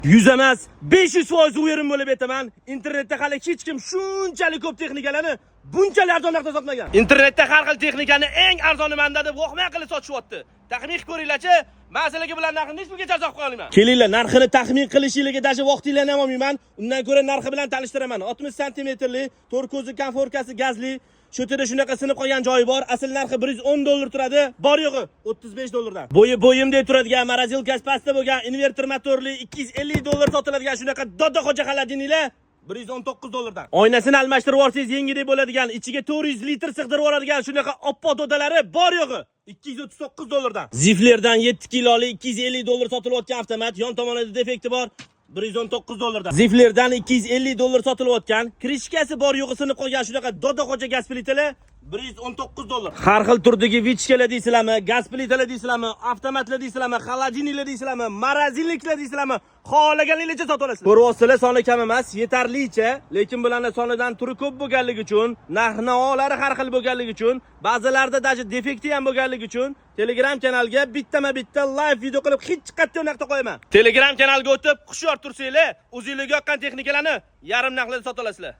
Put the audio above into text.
100 emas, 500% o'yirim bo'lib aytaman. Internetda hali hech kim shunchalik ko'p texnikalarni bunchalik arzon narxda sotmagan. Internetda har xil texnikani eng arzoni manda deb voqma qilib sotishyapti. Taxmin ko'ringlarchi, men sizlarga bular narxini hech kimga izoh qo'ya olmayman. Kelinglar, narxini taxmin qilishingizga dashi vaqtinglarni ham olmayman. Undan ko'ra narxi bilan tanishtiraman. 60 santimetrli, 4 ko'zi konforkasi gazli, shu yerda shunaqa sinib qolgan joyi bor. Asl narxi $110 turadi. Bor yo'g'i $35 dan. Bo'yimdek turadigan, morozilkasi pastda bo'lgan, invertor motorli $250 sotiladigan shunaqa dodaxo'ja xaladinlar $119 dan. Oynasini almashtirib olsangiz yengidek bo'ladigan, ichiga 400 litr sig'dirib oladigan shunaqa oppoq dodalari bor yo'g'i $239 dan. Ziflerdan 7 kiloli $250 sotilayotgan avtomat, yon tomonida defekti bor. $119 dan. Ziflerdan $250 sotilayotgan, krishkasi bor yo'g'i sinib qolgan shunaqa dodaxo'ja gaz plitalar $119. Har xil turdagi vichkalar deysizlarmi, gaz plitalar deysizlarmi, avtomatlar deysizlarmi, xolodilniklar deysizlarmi, morozilniklar deysizlarmi, xohlaganingizcha sotib olasizlar. Ko'ryapsizlar, soni kam emas, yetarlicha, lekin bularning sonidan turi ko'p bo'lganligi uchun, narx-navolari har xil bo'lganligi uchun, ba'zilarida daji defekti ham bo'lganligi uchun Telegram kanalga bittama-bitta live video qilib hech qat'iy narxda qo'yaman. Telegram kanalga o'tib, xushyor tursanglar, o'zingizga yoqqan texnikalarni yarim narxlarda sota olasizlar.